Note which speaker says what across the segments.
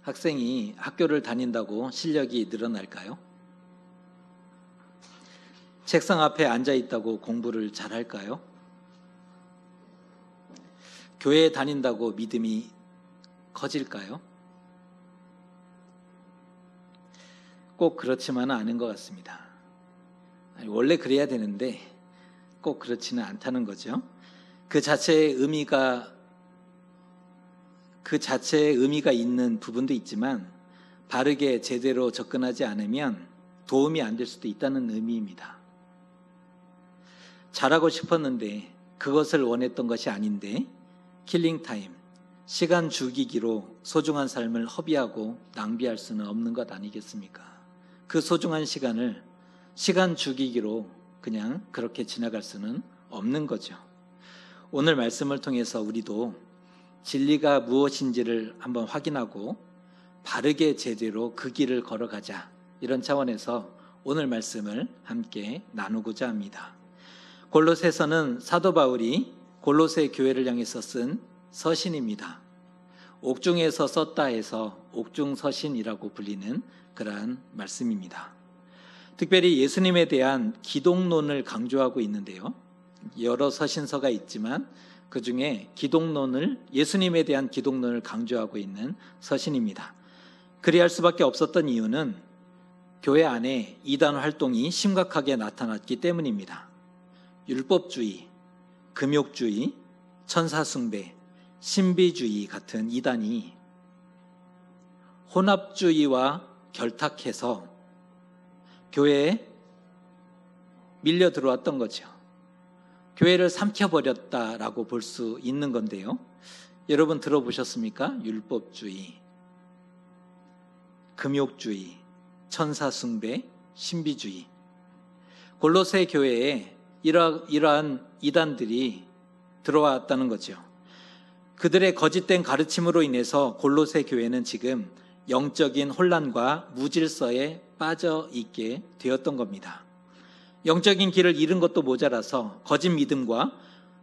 Speaker 1: 학생이 학교를 다닌다고 실력이 늘어날까요? 책상 앞에 앉아 있다고 공부를 잘할까요? 교회에 다닌다고 믿음이 커질까요? 꼭 그렇지만은 않은 것 같습니다. 원래 그래야 되는데 꼭 그렇지는 않다는 거죠. 그 자체의 의미가 있는 부분도 있지만 바르게 제대로 접근하지 않으면 도움이 안 될 수도 있다는 의미입니다. 잘하고 싶었는데 그것을 원했던 것이 아닌데 킬링타임, 시간 죽이기로 소중한 삶을 허비하고 낭비할 수는 없는 것 아니겠습니까? 그 소중한 시간을 시간 죽이기로 그냥 그렇게 지나갈 수는 없는 거죠. 오늘 말씀을 통해서 우리도 진리가 무엇인지를 한번 확인하고 바르게 제대로 그 길을 걸어가자, 이런 차원에서 오늘 말씀을 함께 나누고자 합니다. 골로새서는 사도 바울이 골로새 교회를 향해서 쓴 서신입니다. 옥중에서 썼다 해서 옥중서신이라고 불리는 그러한 말씀입니다. 특별히 예수님에 대한 기독론을 강조하고 있는데요. 여러 서신서가 있지만 그 중에 예수님에 대한 기독론을 강조하고 있는 서신입니다. 그리할 수밖에 없었던 이유는 교회 안에 이단 활동이 심각하게 나타났기 때문입니다. 율법주의, 금욕주의, 천사숭배, 신비주의 같은 이단이 혼합주의와 결탁해서 교회에 밀려 들어왔던 거죠. 교회를 삼켜버렸다라고 볼 수 있는 건데요. 여러분 들어보셨습니까? 율법주의, 금욕주의, 천사숭배, 신비주의. 골로새 교회에 이러한 이단들이 들어왔다는 거죠. 그들의 거짓된 가르침으로 인해서 골로새 교회는 지금 영적인 혼란과 무질서에 빠져 있게 되었던 겁니다. 영적인 길을 잃은 것도 모자라서 거짓 믿음과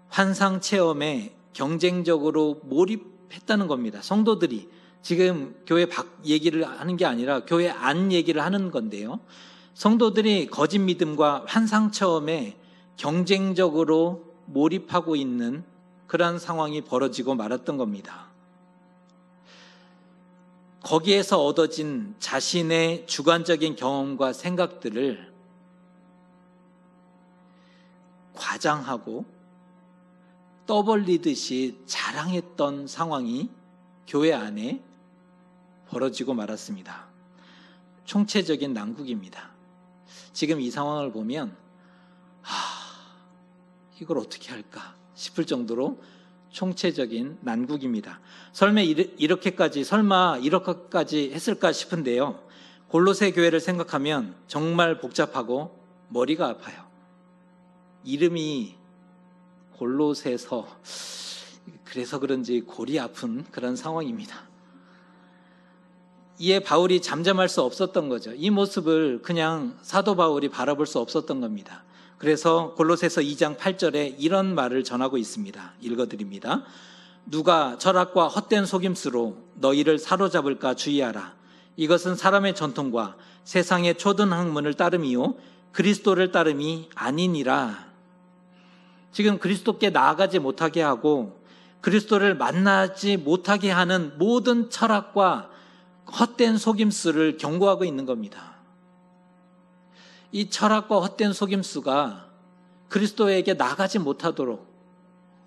Speaker 1: 환상 체험에 경쟁적으로 몰입했다는 겁니다. 성도들이 지금 교회 밖 얘기를 하는 게 아니라 교회 안 얘기를 하는 건데요. 성도들이 거짓 믿음과 환상 체험에 경쟁적으로 몰입하고 있는 그러한 상황이 벌어지고 말았던 겁니다. 거기에서 얻어진 자신의 주관적인 경험과 생각들을 과장하고 떠벌리듯이 자랑했던 상황이 교회 안에 벌어지고 말았습니다. 총체적인 난국입니다. 지금 이 상황을 보면 이걸 어떻게 할까 싶을 정도로 총체적인 난국입니다. 설마 이렇게까지 했을까 싶은데요. 골로새 교회를 생각하면 정말 복잡하고 머리가 아파요. 이름이 골로새서, 그래서 그런지 골이 아픈 그런 상황입니다. 이에 바울이 잠잠할 수 없었던 거죠. 이 모습을 그냥 사도 바울이 바라볼 수 없었던 겁니다. 그래서 골로새서 2장 8절에 이런 말을 전하고 있습니다. 읽어드립니다. 누가 철학과 헛된 속임수로 너희를 사로잡을까 주의하라. 이것은 사람의 전통과 세상의 초등학문을 따름이요 그리스도를 따름이 아니니라. 지금 그리스도께 나아가지 못하게 하고 그리스도를 만나지 못하게 하는 모든 철학과 헛된 속임수를 경고하고 있는 겁니다. 이 철학과 헛된 속임수가 그리스도에게 나아가지 못하도록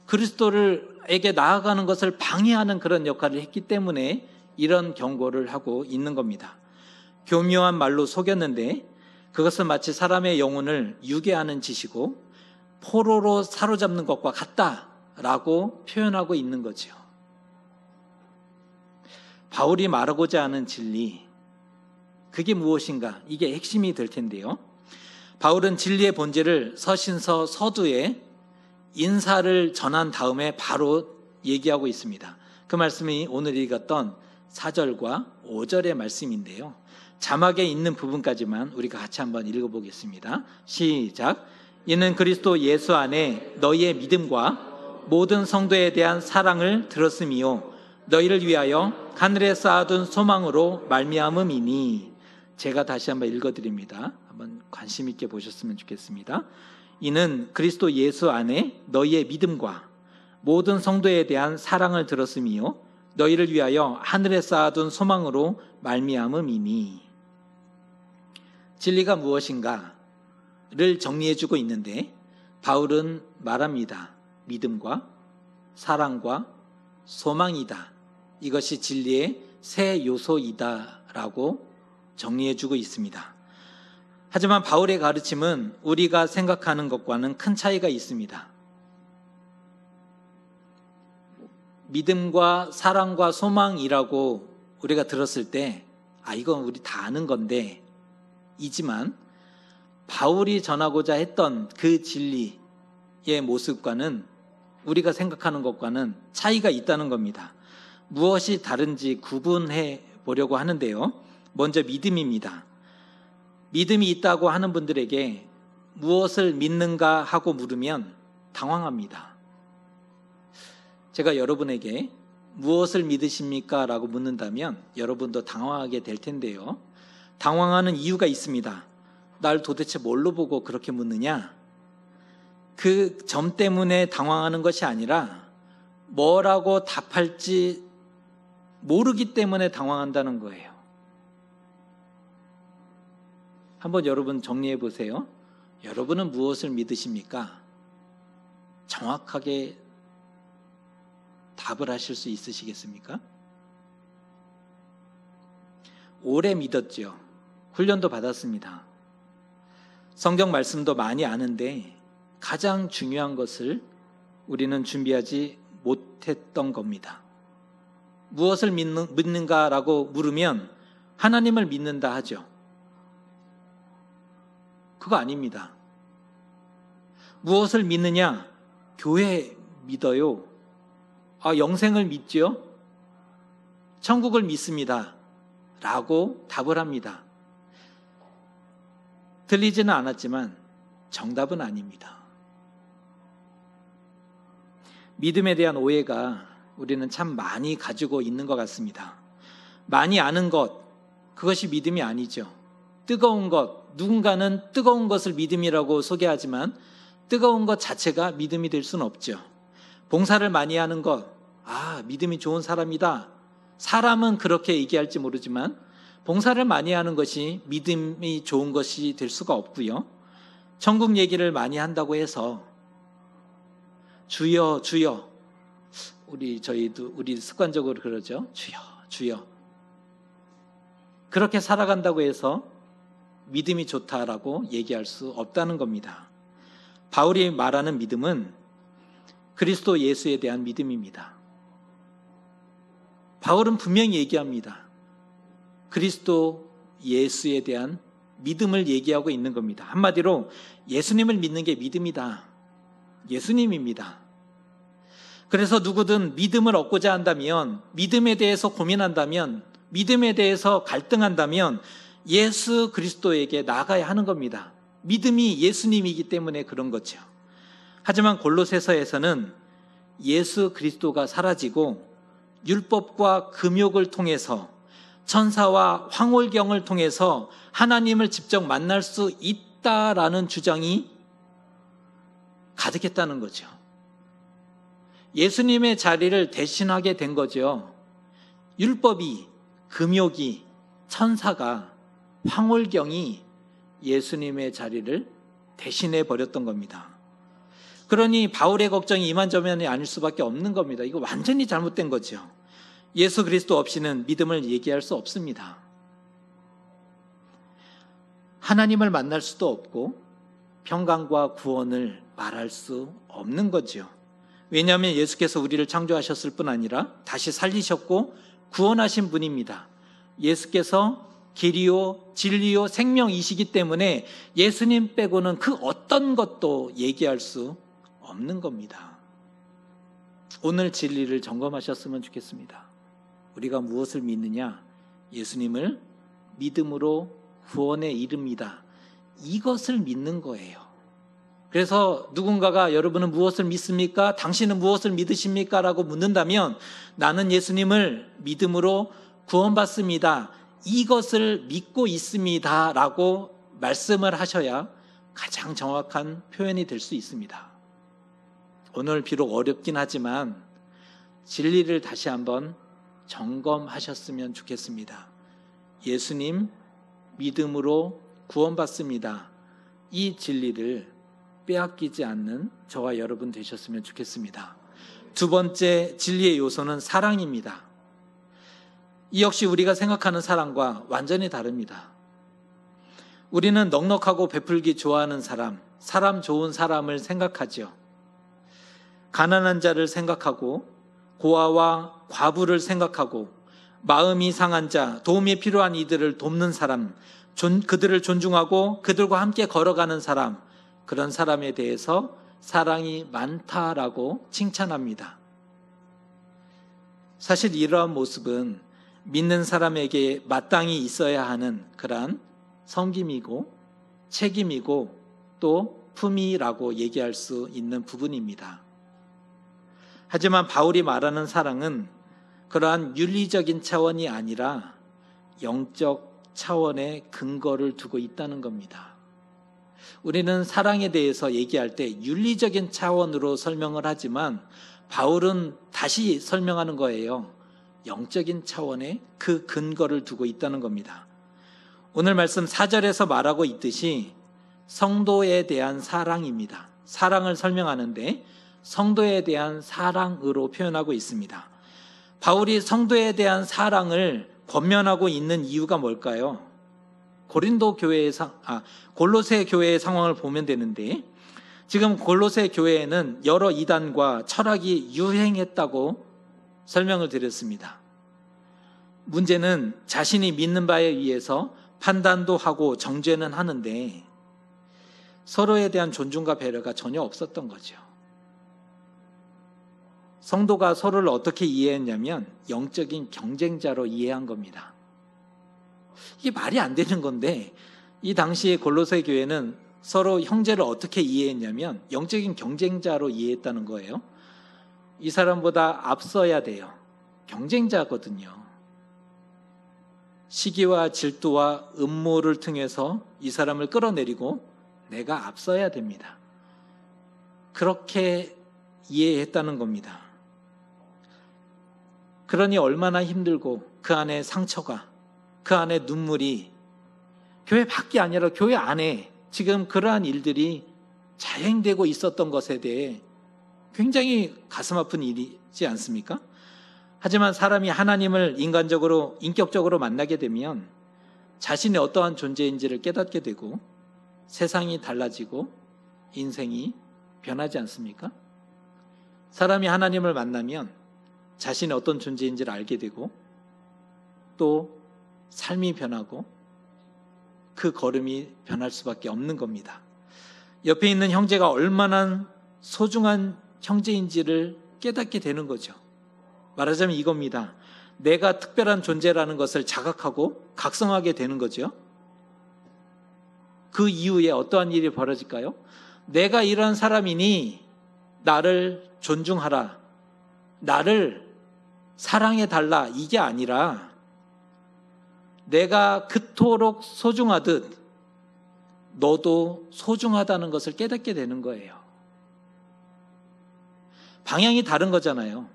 Speaker 1: 그리스도에게 나아가는 것을 방해하는 그런 역할을 했기 때문에 이런 경고를 하고 있는 겁니다. 교묘한 말로 속였는데 그것은 마치 사람의 영혼을 유괴하는 짓이고 포로로 사로잡는 것과 같다라고 표현하고 있는 거죠. 바울이 말하고자 하는 진리, 그게 무엇인가? 이게 핵심이 될 텐데요. 바울은 진리의 본질을 서신서 서두에 인사를 전한 다음에 바로 얘기하고 있습니다. 그 말씀이 오늘 읽었던 4절과 5절의 말씀인데요. 자막에 있는 부분까지만 우리가 같이 한번 읽어보겠습니다. 시작. 이는 그리스도 예수 안에 너희의 믿음과 모든 성도에 대한 사랑을 들었음이요 너희를 위하여 하늘에 쌓아둔 소망으로 말미암음이니. 제가 다시 한번 읽어드립니다. 한번 관심 있게 보셨으면 좋겠습니다. 이는 그리스도 예수 안에 너희의 믿음과 모든 성도에 대한 사랑을 들었음이요 너희를 위하여 하늘에 쌓아둔 소망으로 말미암음이니. 진리가 무엇인가를 정리해주고 있는데 바울은 말합니다. 믿음과 사랑과 소망이다. 이것이 진리의 세 요소이다라고 정리해주고 있습니다. 하지만 바울의 가르침은 우리가 생각하는 것과는 큰 차이가 있습니다. 믿음과 사랑과 소망이라고 우리가 들었을 때 이건 우리 다 아는 건데 이지만 바울이 전하고자 했던 그 진리의 모습과는 우리가 생각하는 것과는 차이가 있다는 겁니다. 무엇이 다른지 구분해 보려고 하는데요. 먼저 믿음입니다. 믿음이 있다고 하는 분들에게 무엇을 믿는가 하고 물으면 당황합니다. 제가 여러분에게 무엇을 믿으십니까? 라고 묻는다면 여러분도 당황하게 될 텐데요. 당황하는 이유가 있습니다. 날 도대체 뭘로 보고 그렇게 묻느냐? 그 점 때문에 당황하는 것이 아니라 뭐라고 답할지 모르기 때문에 당황한다는 거예요. 한번 여러분 정리해 보세요. 여러분은 무엇을 믿으십니까? 정확하게 답을 하실 수 있으시겠습니까? 오래 믿었죠. 훈련도 받았습니다. 성경 말씀도 많이 아는데 가장 중요한 것을 우리는 준비하지 못했던 겁니다. 무엇을 믿는가라고 물으면 하나님을 믿는다 하죠. 그거 아닙니다. 무엇을 믿느냐? 교회 믿어요. 영생을 믿죠? 천국을 믿습니다. 라고 답을 합니다. 들리지는 않았지만 정답은 아닙니다. 믿음에 대한 오해가 우리는 참 많이 가지고 있는 것 같습니다. 많이 아는 것, 그것이 믿음이 아니죠. 뜨거운 것, 누군가는 뜨거운 것을 믿음이라고 소개하지만 뜨거운 것 자체가 믿음이 될 수는 없죠. 봉사를 많이 하는 것, 믿음이 좋은 사람이다. 사람은 그렇게 얘기할지 모르지만 봉사를 많이 하는 것이 믿음이 좋은 것이 될 수가 없고요. 천국 얘기를 많이 한다고 해서 주여 주여, 우리 습관적으로 그러죠. 주여 주여. 그렇게 살아간다고 해서 믿음이 좋다라고 얘기할 수 없다는 겁니다. 바울이 말하는 믿음은 그리스도 예수에 대한 믿음입니다. 바울은 분명히 얘기합니다. 그리스도 예수에 대한 믿음을 얘기하고 있는 겁니다. 한마디로 예수님을 믿는 게 믿음이다. 예수님입니다. 그래서 누구든 믿음을 얻고자 한다면, 믿음에 대해서 고민한다면, 믿음에 대해서 갈등한다면 예수 그리스도에게 나아가야 하는 겁니다. 믿음이 예수님이기 때문에 그런 거죠. 하지만 골로새서에서는 예수 그리스도가 사라지고 율법과 금욕을 통해서 천사와 황홀경을 통해서 하나님을 직접 만날 수 있다라는 주장이 가득했다는 거죠. 예수님의 자리를 대신하게 된 거죠. 율법이, 금욕이, 천사가, 황홀경이 예수님의 자리를 대신해 버렸던 겁니다. 그러니 바울의 걱정이 이만저만이 아닐 수밖에 없는 겁니다. 이거 완전히 잘못된 거죠. 예수 그리스도 없이는 믿음을 얘기할 수 없습니다. 하나님을 만날 수도 없고 평강과 구원을 말할 수 없는 거죠. 왜냐하면 예수께서 우리를 창조하셨을 뿐 아니라 다시 살리셨고 구원하신 분입니다. 예수께서 길이요 진리요 생명이시기 때문에 예수님 빼고는 그 어떤 것도 얘기할 수 없는 겁니다. 오늘 진리를 점검하셨으면 좋겠습니다. 우리가 무엇을 믿느냐? 예수님을 믿음으로 구원에 이릅니다. 이것을 믿는 거예요. 그래서 누군가가 여러분은 무엇을 믿습니까? 당신은 무엇을 믿으십니까? 라고 묻는다면 나는 예수님을 믿음으로 구원받습니다. 이것을 믿고 있습니다. 라고 말씀을 하셔야 가장 정확한 표현이 될 수 있습니다. 오늘 비록 어렵긴 하지만 진리를 다시 한번 점검하셨으면 좋겠습니다. 예수님 믿음으로 구원받습니다. 이 진리를 빼앗기지 않는 저와 여러분 되셨으면 좋겠습니다. 두 번째 진리의 요소는 사랑입니다. 이 역시 우리가 생각하는 사랑과 완전히 다릅니다. 우리는 넉넉하고 베풀기 좋아하는 사람 좋은 사람을 생각하죠. 가난한 자를 생각하고 고아와 과부를 생각하고 마음이 상한 자, 도움이 필요한 이들을 돕는 사람, 그들을 존중하고 그들과 함께 걸어가는 사람, 그런 사람에 대해서 사랑이 많다라고 칭찬합니다. 사실 이러한 모습은 믿는 사람에게 마땅히 있어야 하는 그러한 섬김이고 책임이고 또 품위라고 얘기할 수 있는 부분입니다. 하지만 바울이 말하는 사랑은 그러한 윤리적인 차원이 아니라 영적 차원의 근거를 두고 있다는 겁니다. 우리는 사랑에 대해서 얘기할 때 윤리적인 차원으로 설명을 하지만 바울은 다시 설명하는 거예요. 영적인 차원의 그 근거를 두고 있다는 겁니다. 오늘 말씀 4절에서 말하고 있듯이 성도에 대한 사랑입니다. 사랑을 설명하는데 성도에 대한 사랑으로 표현하고 있습니다. 바울이 성도에 대한 사랑을 권면하고 있는 이유가 뭘까요? 골로새 교회의 상황을 보면 되는데 지금 골로새 교회에는 여러 이단과 철학이 유행했다고 설명을 드렸습니다. 문제는 자신이 믿는 바에 의해서 판단도 하고 정죄는 하는데 서로에 대한 존중과 배려가 전혀 없었던 거죠. 성도가 서로를 어떻게 이해했냐면 영적인 경쟁자로 이해한 겁니다. 이게 말이 안 되는 건데 이 당시에 골로새 교회는 서로 형제를 어떻게 이해했냐면 영적인 경쟁자로 이해했다는 거예요. 이 사람보다 앞서야 돼요. 경쟁자거든요. 시기와 질투와 음모를 통해서 이 사람을 끌어내리고 내가 앞서야 됩니다. 그렇게 이해했다는 겁니다. 그러니 얼마나 힘들고 그 안에 상처가, 그 안에 눈물이 교회 밖이 아니라 교회 안에 지금 그러한 일들이 자행되고 있었던 것에 대해 굉장히 가슴 아픈 일이지 않습니까? 하지만 사람이 하나님을 인간적으로, 인격적으로 만나게 되면 자신의 어떠한 존재인지를 깨닫게 되고 세상이 달라지고 인생이 변하지 않습니까? 사람이 하나님을 만나면 자신의 어떤 존재인지를 알게 되고 또 삶이 변하고 그 걸음이 변할 수밖에 없는 겁니다. 옆에 있는 형제가 얼마나 소중한 형제인지를 깨닫게 되는 거죠. 말하자면 이겁니다. 내가 특별한 존재라는 것을 자각하고 각성하게 되는 거죠. 그 이후에 어떠한 일이 벌어질까요? 내가 이런 사람이니 나를 존중하라, 나를 사랑해달라, 이게 아니라 내가 그토록 소중하듯 너도 소중하다는 것을 깨닫게 되는 거예요. 방향이 다른 거잖아요.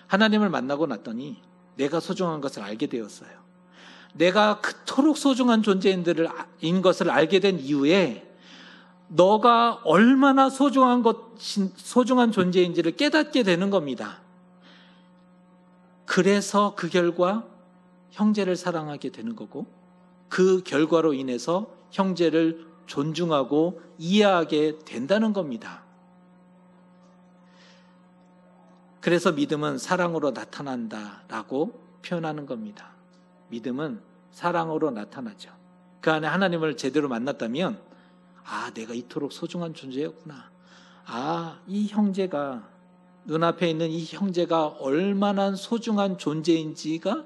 Speaker 1: 하나님을 만나고 났더니 내가 소중한 것을 알게 되었어요. 내가 그토록 소중한 존재인 것을 알게 된 이후에 너가 얼마나 소중한 존재인지를 깨닫게 되는 겁니다. 그래서 그 결과 형제를 사랑하게 되는 거고 그 결과로 인해서 형제를 존중하고 이해하게 된다는 겁니다. 그래서 믿음은 사랑으로 나타난다라고 표현하는 겁니다. 믿음은 사랑으로 나타나죠. 그 안에 하나님을 제대로 만났다면 내가 이토록 소중한 존재였구나. 이 형제가, 눈앞에 있는 이 형제가 얼마나 소중한 존재인지가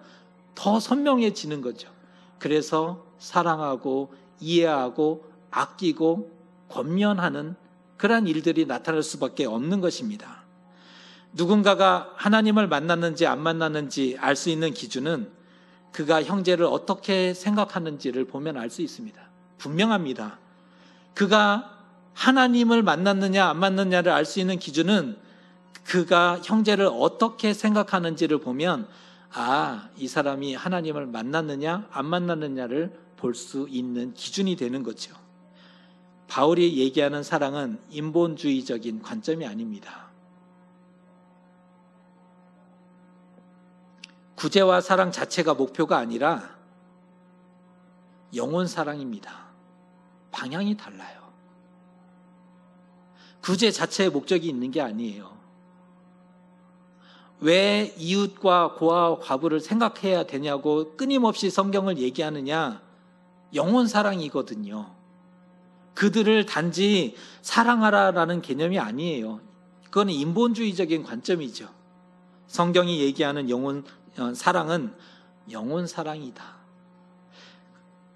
Speaker 1: 더 선명해지는 거죠. 그래서 사랑하고 이해하고 아끼고 권면하는 그러한 일들이 나타날 수밖에 없는 것입니다. 누군가가 하나님을 만났는지 안 만났는지 알 수 있는 기준은 그가 형제를 어떻게 생각하는지를 보면 알 수 있습니다. 분명합니다. 그가 하나님을 만났느냐 안 만났느냐를 알 수 있는 기준은 그가 형제를 어떻게 생각하는지를 보면 이 사람이 하나님을 만났느냐 안 만났느냐를 볼 수 있는 기준이 되는 거죠. 바울이 얘기하는 사랑은 인본주의적인 관점이 아닙니다. 구제와 사랑 자체가 목표가 아니라 영혼 사랑입니다. 방향이 달라요. 구제 자체의 목적이 있는 게 아니에요. 왜 이웃과 고아와 과부를 생각해야 되냐고 끊임없이 성경을 얘기하느냐? 영혼 사랑이거든요. 그들을 단지 사랑하라라는 개념이 아니에요. 그건 인본주의적인 관점이죠. 성경이 얘기하는 사랑은 영혼 사랑이다.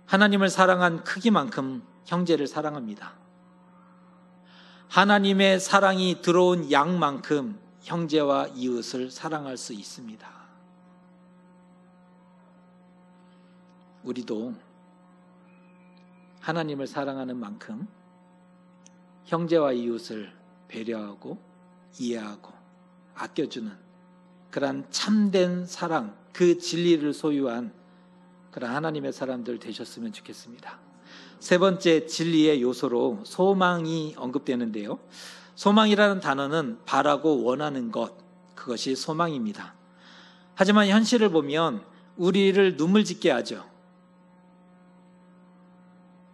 Speaker 1: 하나님을 사랑한 크기만큼 형제를 사랑합니다. 하나님의 사랑이 들어온 양만큼 형제와 이웃을 사랑할 수 있습니다. 우리도 하나님을 사랑하는 만큼 형제와 이웃을 배려하고 이해하고 아껴주는 그런 참된 사랑, 그 진리를 소유한 그런 하나님의 사람들 되셨으면 좋겠습니다. 세 번째 진리의 요소로 소망이 언급되는데요. 소망이라는 단어는 바라고 원하는 것, 그것이 소망입니다. 하지만 현실을 보면 우리를 눈물 짓게 하죠.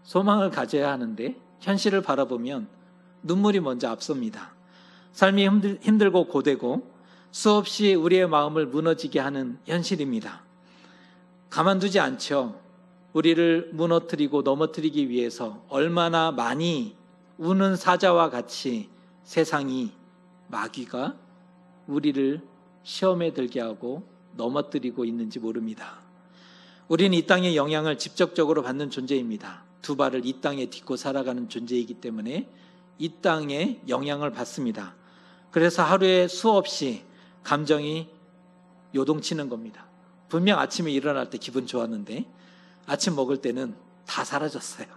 Speaker 1: 소망을 가져야 하는데 현실을 바라보면 눈물이 먼저 앞섭니다. 삶이 힘들고 고되고 수없이 우리의 마음을 무너지게 하는 현실입니다. 가만두지 않죠. 우리를 무너뜨리고 넘어뜨리기 위해서 얼마나 많이 우는 사자와 같이 세상이 마귀가 우리를 시험에 들게 하고 넘어뜨리고 있는지 모릅니다. 우리는 이 땅의 영향을 직접적으로 받는 존재입니다. 두 발을 이 땅에 딛고 살아가는 존재이기 때문에 이 땅에 영향을 받습니다. 그래서 하루에 수없이 감정이 요동치는 겁니다. 분명 아침에 일어날 때 기분 좋았는데 아침 먹을 때는 다 사라졌어요.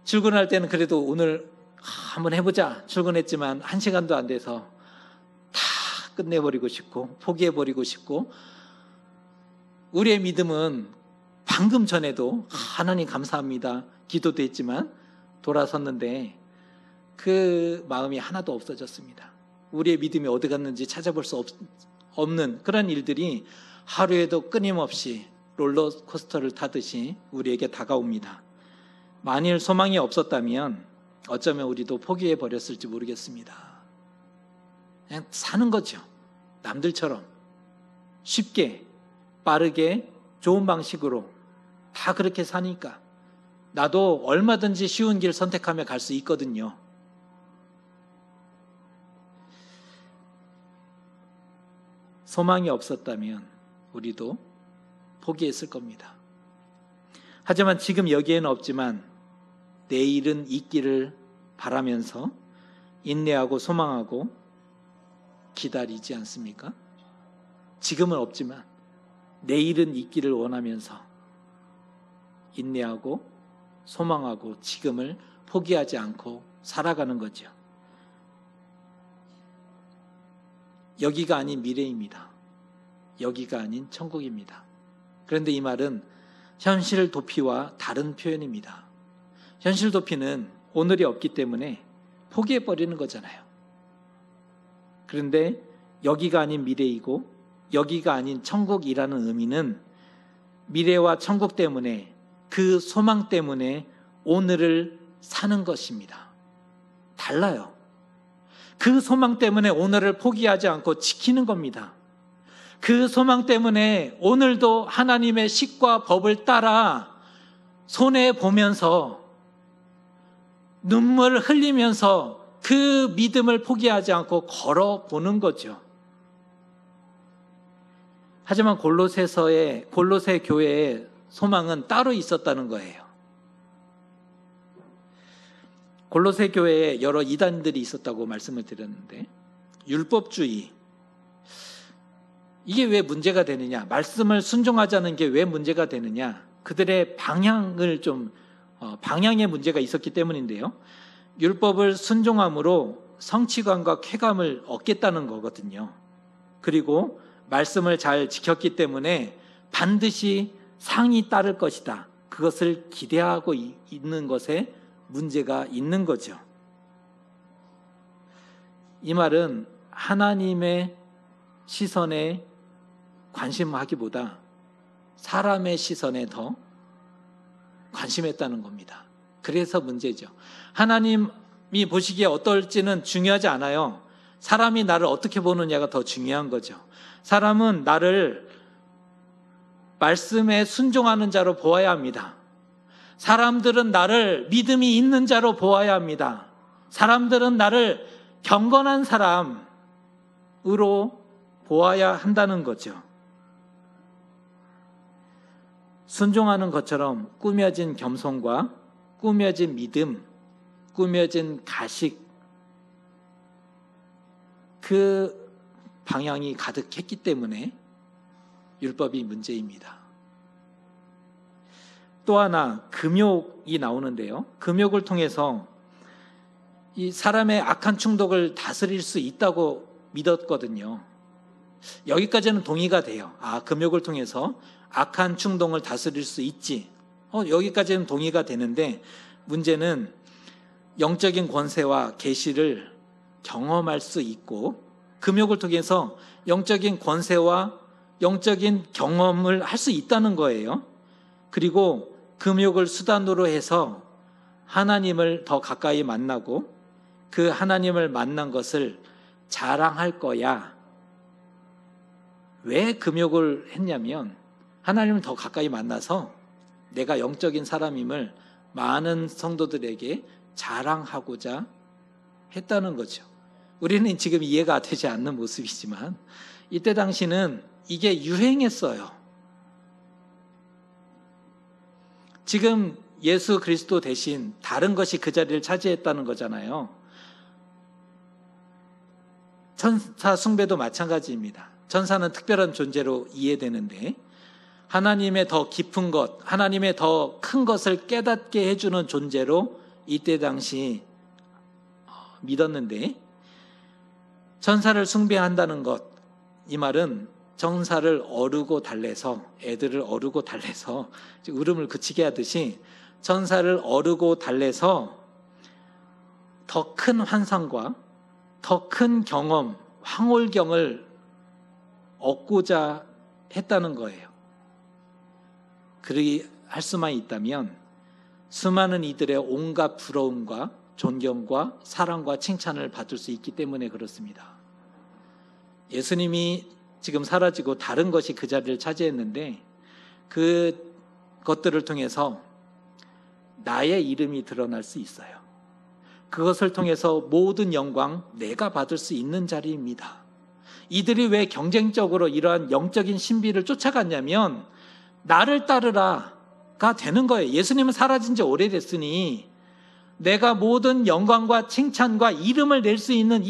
Speaker 1: 출근할 때는 그래도 오늘 한번 해보자 출근했지만 1시간도 안 돼서 다 끝내버리고 싶고 포기해버리고 싶고, 우리의 믿음은 방금 전에도 하나님 감사합니다 기도도 했지만 돌아섰는데 그 마음이 하나도 없어졌습니다. 우리의 믿음이 어디 갔는지 찾아볼 수 없는 그런 일들이 하루에도 끊임없이 롤러코스터를 타듯이 우리에게 다가옵니다. 만일 소망이 없었다면 어쩌면 우리도 포기해 버렸을지 모르겠습니다. 그냥 사는 거죠. 남들처럼 쉽게 빠르게 좋은 방식으로 다 그렇게 사니까 나도 얼마든지 쉬운 길 선택하며 갈 수 있거든요. 소망이 없었다면 우리도 포기했을 겁니다. 하지만 지금 여기에는 없지만 내일은 있기를 바라면서 인내하고 소망하고 기다리지 않습니까? 지금은 없지만 내일은 있기를 원하면서 인내하고 소망하고 지금을 포기하지 않고 살아가는 거죠. 여기가 아닌 미래입니다. 여기가 아닌 천국입니다. 그런데 이 말은 현실 도피와 다른 표현입니다. 현실 도피는 오늘이 없기 때문에 포기해버리는 거잖아요. 그런데 여기가 아닌 미래이고 여기가 아닌 천국이라는 의미는 미래와 천국 때문에, 그 소망 때문에 오늘을 사는 것입니다. 달라요. 그 소망 때문에 오늘을 포기하지 않고 지키는 겁니다. 그 소망 때문에 오늘도 하나님의 식과 법을 따라 손해보면서 눈물 흘리면서 그 믿음을 포기하지 않고 걸어보는 거죠. 하지만 골로새 교회의 소망은 따로 있었다는 거예요. 골로새 교회에 여러 이단들이 있었다고 말씀을 드렸는데, 율법주의, 이게 왜 문제가 되느냐, 말씀을 순종하자는 게 왜 문제가 되느냐, 그들의 방향에 문제가 있었기 때문인데요. 율법을 순종함으로 성취감과 쾌감을 얻겠다는 거거든요. 그리고 말씀을 잘 지켰기 때문에 반드시 상이 따를 것이다, 그것을 기대하고 있는 것에 문제가 있는 거죠. 이 말은 하나님의 시선에 관심하기보다 사람의 시선에 더 관심했다는 겁니다. 그래서 문제죠. 하나님이 보시기에 어떨지는 중요하지 않아요. 사람이 나를 어떻게 보느냐가 더 중요한 거죠. 사람은 나를 말씀에 순종하는 자로 보아야 합니다. 사람들은 나를 믿음이 있는 자로 보아야 합니다. 사람들은 나를 경건한 사람으로 보아야 한다는 거죠. 순종하는 것처럼 꾸며진 겸손과 꾸며진 믿음, 꾸며진 가식, 그 방향이 가득했기 때문에 율법이 문제입니다. 또 하나, 금욕이 나오는데요. 금욕을 통해서 이 사람의 악한 충동을 다스릴 수 있다고 믿었거든요. 여기까지는 동의가 돼요. 금욕을 통해서 악한 충동을 다스릴 수 있지. 여기까지는 동의가 되는데, 문제는 영적인 권세와 계시를 경험할 수 있고, 금욕을 통해서 영적인 권세와 영적인 경험을 할 수 있다는 거예요. 그리고 금욕을 수단으로 해서 하나님을 더 가까이 만나고 그 하나님을 만난 것을 자랑할 거야. 왜 금욕을 했냐면 하나님을 더 가까이 만나서 내가 영적인 사람임을 많은 성도들에게 자랑하고자 했다는 거죠. 우리는 지금 이해가 되지 않는 모습이지만 이때 당시는 이게 유행했어요. 지금 예수 그리스도 대신 다른 것이 그 자리를 차지했다는 거잖아요. 천사 숭배도 마찬가지입니다. 천사는 특별한 존재로 이해되는데 하나님의 더 깊은 것, 하나님의 더 큰 것을 깨닫게 해주는 존재로 이때 당시 믿었는데, 천사를 숭배한다는 것, 이 말은 천사를 어르고 달래서, 애들을 어르고 달래서 울음을 그치게 하듯이 천사를 어르고 달래서 더 큰 환상과 더 큰 경험, 황홀경을 얻고자 했다는 거예요. 그러기 할 수만 있다면 수많은 이들의 온갖 부러움과 존경과 사랑과 칭찬을 받을 수 있기 때문에 그렇습니다. 예수님이 지금 사라지고 다른 것이 그 자리를 차지했는데 그 것들을 통해서 나의 이름이 드러날 수 있어요. 그것을 통해서 모든 영광 내가 받을 수 있는 자리입니다. 이들이 왜 경쟁적으로 이러한 영적인 신비를 쫓아갔냐면 나를 따르라가 되는 거예요. 예수님은 사라진 지 오래됐으니 내가 모든 영광과 칭찬과 이름을 낼 수 있는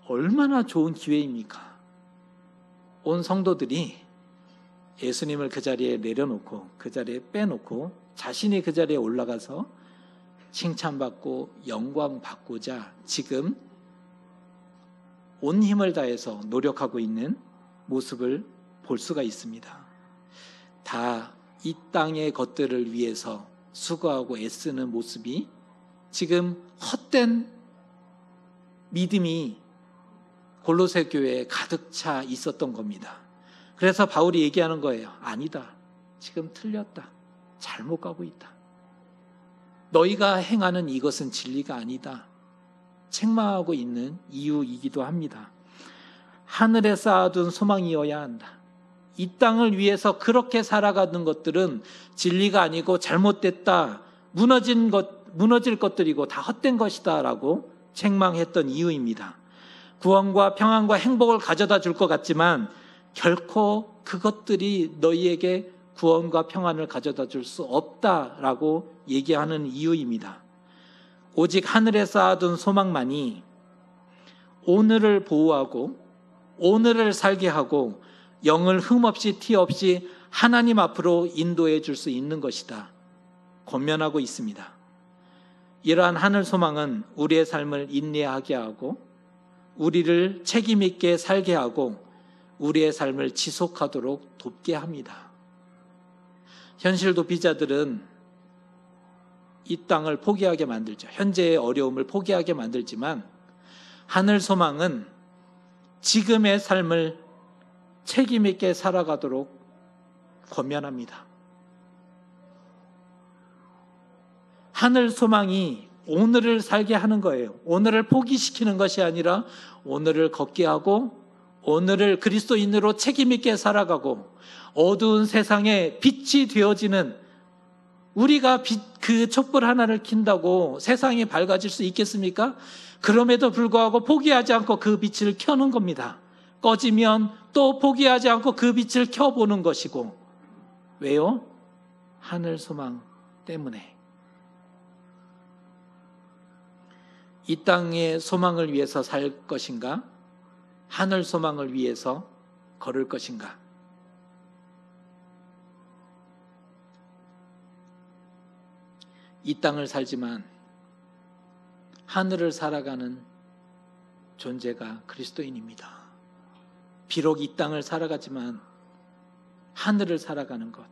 Speaker 1: 얼마나 좋은 기회입니까? 온 성도들이 예수님을 그 자리에 내려놓고 그 자리에 빼놓고 자신이 그 자리에 올라가서 칭찬받고 영광받고자 지금 온 힘을 다해서 노력하고 있는 모습을 볼 수가 있습니다. 다 이 땅의 것들을 위해서 수고하고 애쓰는 모습이 지금 헛된 믿음이 골로새 교회에 가득 차 있었던 겁니다. 그래서 바울이 얘기하는 거예요. 아니다. 지금 틀렸다. 잘못 가고 있다. 너희가 행하는 이것은 진리가 아니다. 책망하고 있는 이유이기도 합니다. 하늘에 쌓아둔 소망이어야 한다. 이 땅을 위해서 그렇게 살아가는 것들은 진리가 아니고 잘못됐다. 무너질 것들이고 다 헛된 것이다 라고 책망했던 이유입니다. 구원과 평안과 행복을 가져다 줄 것 같지만 결코 그것들이 너희에게 구원과 평안을 가져다 줄 수 없다라고 얘기하는 이유입니다. 오직 하늘에 쌓아둔 소망만이 오늘을 보호하고 오늘을 살게 하고 영을 흠없이 티 없이 하나님 앞으로 인도해 줄 수 있는 것이다 권면하고 있습니다. 이러한 하늘 소망은 우리의 삶을 인내하게 하고 우리를 책임 있게 살게 하고 우리의 삶을 지속하도록 돕게 합니다. 현실 도피자들은 이 땅을 포기하게 만들죠. 현재의 어려움을 포기하게 만들지만 하늘 소망은 지금의 삶을 책임 있게 살아가도록 권면합니다. 하늘 소망이 오늘을 살게 하는 거예요. 오늘을 포기시키는 것이 아니라 오늘을 걷게 하고 오늘을 그리스도인으로 책임 있게 살아가고 어두운 세상에 빛이 되어지는 우리가 그 촛불 하나를 킨다고 세상이 밝아질 수 있겠습니까? 그럼에도 불구하고 포기하지 않고 그 빛을 켜는 겁니다. 꺼지면 또 포기하지 않고 그 빛을 켜보는 것이고 왜요? 하늘 소망 때문에. 이 땅의 소망을 위해서 살 것인가? 하늘 소망을 위해서 걸을 것인가? 이 땅을 살지만 하늘을 살아가는 존재가 그리스도인입니다. 비록 이 땅을 살아가지만 하늘을 살아가는 것.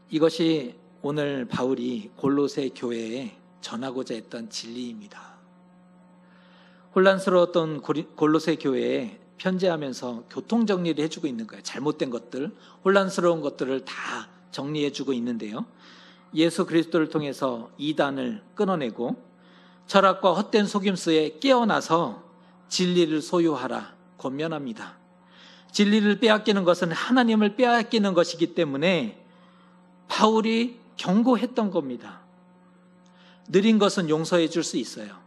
Speaker 1: 이것이 오늘 바울이 골로새 교회에 전하고자 했던 진리입니다. 혼란스러웠던 골로새 교회에 편지하면서 교통정리를 해주고 있는 거예요. 잘못된 것들, 혼란스러운 것들을 다 정리해주고 있는데요. 예수 그리스도를 통해서 이단을 끊어내고 철학과 헛된 속임수에 깨어나서 진리를 소유하라 권면합니다. 진리를 빼앗기는 것은 하나님을 빼앗기는 것이기 때문에 바울이 경고했던 겁니다. 느린 것은 용서해 줄 수 있어요.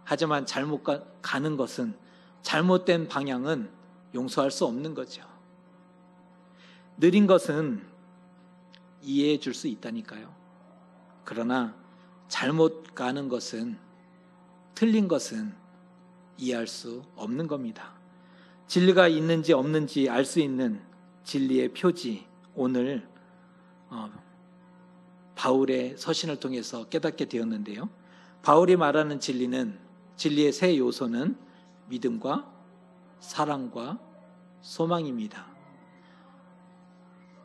Speaker 1: 하지만 잘못 가는 것은, 잘못된 방향은 용서할 수 없는 거죠. 느린 것은 이해해 줄 수 있다니까요. 그러나 잘못 가는 것은, 틀린 것은 이해할 수 없는 겁니다. 진리가 있는지 없는지 알 수 있는 진리의 표지, 오늘 바울의 서신을 통해서 깨닫게 되었는데요. 바울이 말하는 진리는, 진리의 세 요소는 믿음과 사랑과 소망입니다.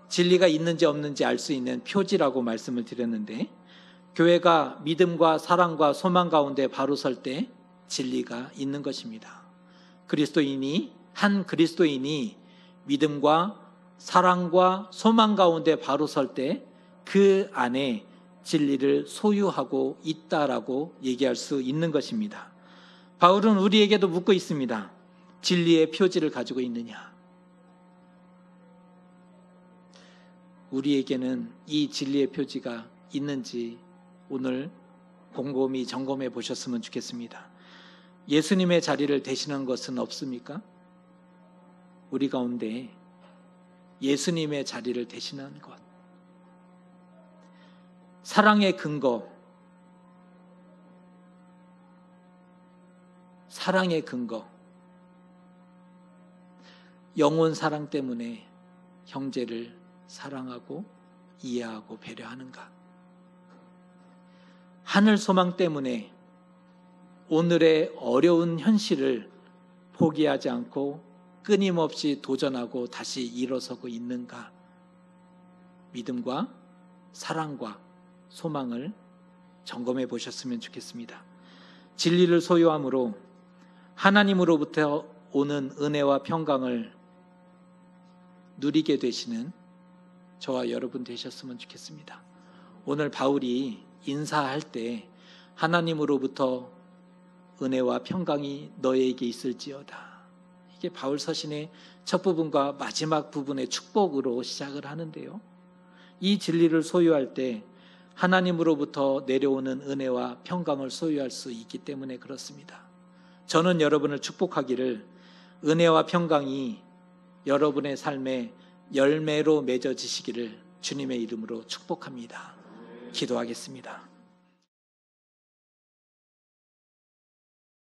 Speaker 1: 진리가 있는지 없는지 알 수 있는 표지라고 말씀을 드렸는데, 교회가 믿음과 사랑과 소망 가운데 바로 설 때 진리가 있는 것입니다. 한 그리스도인이 믿음과 사랑과 소망 가운데 바로 설 때 그 안에 진리를 소유하고 있다라고 얘기할 수 있는 것입니다. 바울은 우리에게도 묻고 있습니다. 진리의 표지를 가지고 있느냐? 우리에게는 이 진리의 표지가 있는지 오늘 곰곰이 점검해 보셨으면 좋겠습니다. 예수님의 자리를 대신한 것은 없습니까? 우리 가운데 예수님의 자리를 대신한 것, 사랑의 근거, 영혼 사랑 때문에 형제를 사랑하고 이해하고 배려하는가? 하늘 소망 때문에 오늘의 어려운 현실을 포기하지 않고 끊임없이 도전하고 다시 일어서고 있는가? 믿음과 사랑과 소망을 점검해 보셨으면 좋겠습니다. 진리를 소유함으로 하나님으로부터 오는 은혜와 평강을 누리게 되시는 저와 여러분 되셨으면 좋겠습니다. 오늘 바울이 인사할 때 하나님으로부터 은혜와 평강이 너에게 있을지어다. 이게 바울 서신의 첫 부분과 마지막 부분의 축복으로 시작을 하는데요. 이 진리를 소유할 때 하나님으로부터 내려오는 은혜와 평강을 소유할 수 있기 때문에 그렇습니다. 저는 여러분을 축복하기를 은혜와 평강이 여러분의 삶에 열매로 맺어지시기를 주님의 이름으로 축복합니다. 기도하겠습니다.